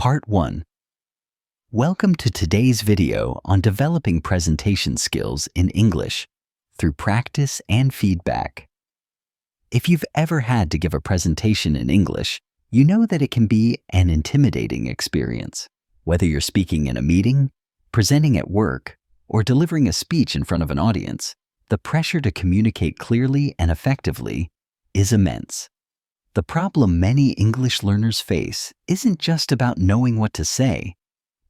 Part 1. Welcome to today's video on developing presentation skills in English through practice and feedback. If you've ever had to give a presentation in English, you know that it can be an intimidating experience. Whether you're speaking in a meeting, presenting at work, or delivering a speech in front of an audience, the pressure to communicate clearly and effectively is immense. The problem many English learners face isn't just about knowing what to say.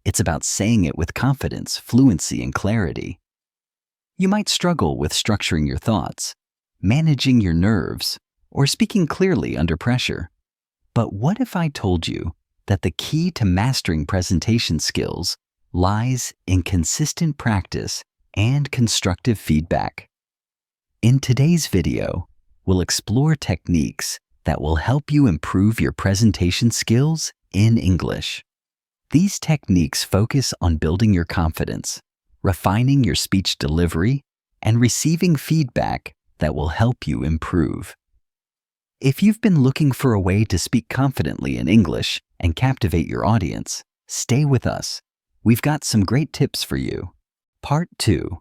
It's about saying it with confidence, fluency, and clarity. You might struggle with structuring your thoughts, managing your nerves, or speaking clearly under pressure. But what if I told you that the key to mastering presentation skills lies in consistent practice and constructive feedback? In today's video, we'll explore techniques that will help you improve your presentation skills in English. These techniques focus on building your confidence, refining your speech delivery, and receiving feedback that will help you improve. If you've been looking for a way to speak confidently in English and captivate your audience, stay with us. We've got some great tips for you. Part 2.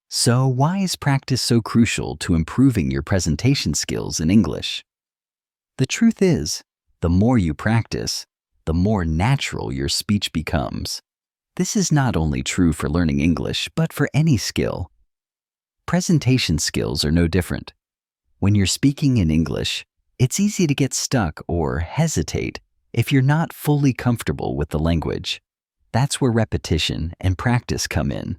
So why is practice so crucial to improving your presentation skills in English? The truth is, the more you practice, the more natural your speech becomes. This is not only true for learning English, but for any skill. Presentation skills are no different. When you're speaking in English, it's easy to get stuck or hesitate if you're not fully comfortable with the language. That's where repetition and practice come in.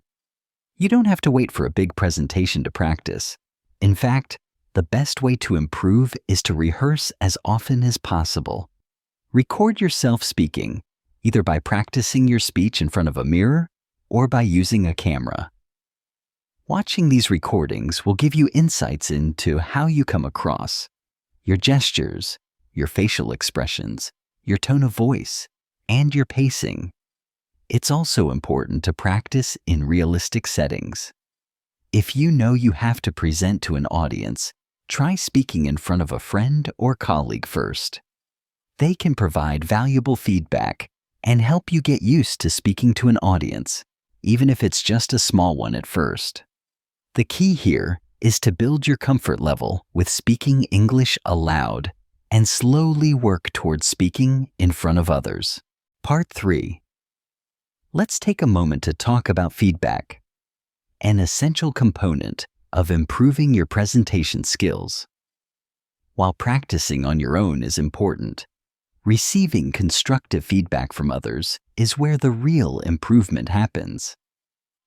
You don't have to wait for a big presentation to practice. In fact, the best way to improve is to rehearse as often as possible. Record yourself speaking, either by practicing your speech in front of a mirror or by using a camera. Watching these recordings will give you insights into how you come across, your gestures, your facial expressions, your tone of voice, and your pacing. It's also important to practice in realistic settings. If you know you have to present to an audience, try speaking in front of a friend or colleague first. They can provide valuable feedback and help you get used to speaking to an audience, even if it's just a small one at first. The key here is to build your comfort level with speaking English aloud and slowly work towards speaking in front of others. Part 3. Let's take a moment to talk about feedback, an essential component of improving your presentation skills. While practicing on your own is important, receiving constructive feedback from others is where the real improvement happens.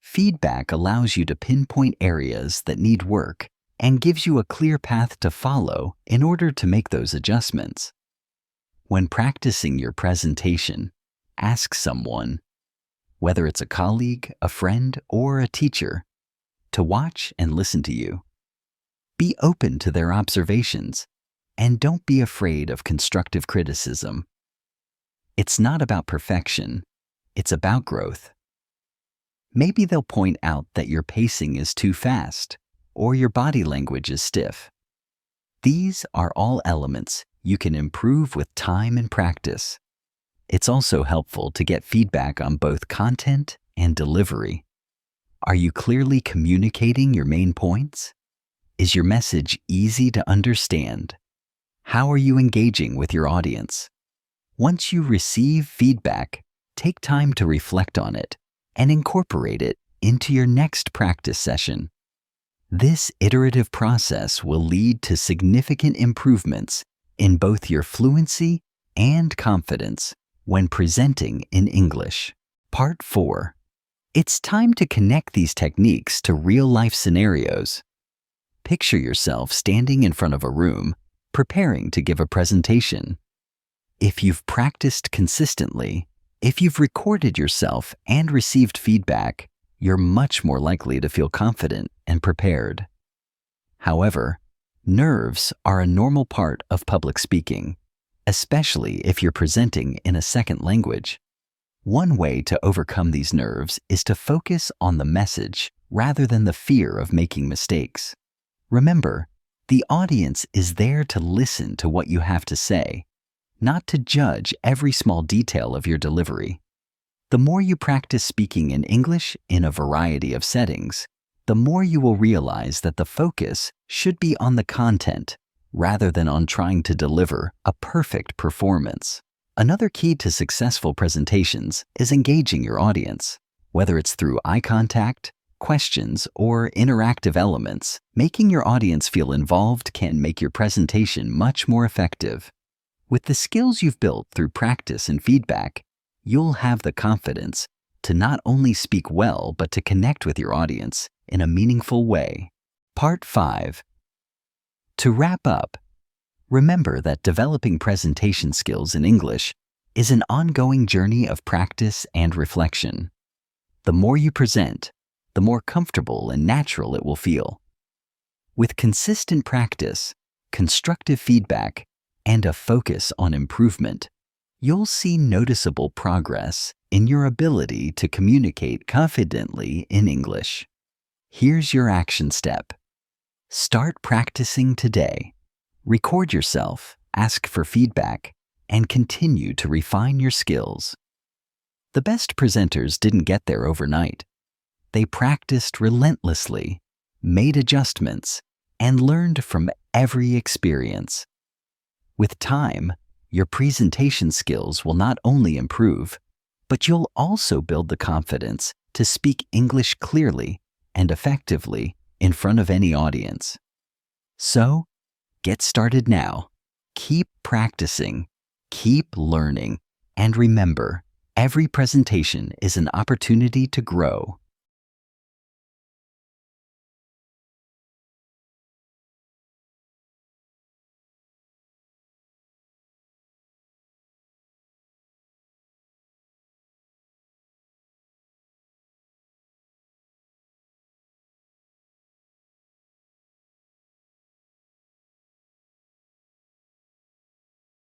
Feedback allows you to pinpoint areas that need work and gives you a clear path to follow in order to make those adjustments. When practicing your presentation, ask someone, whether it's a colleague, a friend, or a teacher, to watch and listen to you. Be open to their observations, and don't be afraid of constructive criticism. It's not about perfection, it's about growth. Maybe they'll point out that your pacing is too fast, or your body language is stiff. These are all elements you can improve with time and practice. It's also helpful to get feedback on both content and delivery. Are you clearly communicating your main points? Is your message easy to understand? How are you engaging with your audience? Once you receive feedback, take time to reflect on it and incorporate it into your next practice session. This iterative process will lead to significant improvements in both your fluency and confidence when presenting in English. Part 4. It's time to connect these techniques to real-life scenarios. Picture yourself standing in front of a room, preparing to give a presentation. If you've practiced consistently, if you've recorded yourself and received feedback, you're much more likely to feel confident and prepared. However, nerves are a normal part of public speaking, especially if you're presenting in a second language. One way to overcome these nerves is to focus on the message rather than the fear of making mistakes. Remember, the audience is there to listen to what you have to say. not to judge every small detail of your delivery. The more you practice speaking in English in a variety of settings, the more you will realize that the focus should be on the content rather than on trying to deliver a perfect performance. Another key to successful presentations is engaging your audience. Whether it's through eye contact, questions, or interactive elements, making your audience feel involved can make your presentation much more effective. With the skills you've built through practice and feedback, you'll have the confidence to not only speak well, but to connect with your audience in a meaningful way. Part 5. To wrap up, remember that developing presentation skills in English is an ongoing journey of practice and reflection. The more you present, the more comfortable and natural it will feel. With consistent practice, constructive feedback, and a focus on improvement, you'll see noticeable progress in your ability to communicate confidently in English. Here's your action step. Start practicing today. Record yourself, ask for feedback, and continue to refine your skills. The best presenters didn't get there overnight. They practiced relentlessly, made adjustments, and learned from every experience. With time, your presentation skills will not only improve, but you'll also build the confidence to speak English clearly and effectively in front of any audience. So, get started now. Keep practicing, keep learning, and remember, every presentation is an opportunity to grow.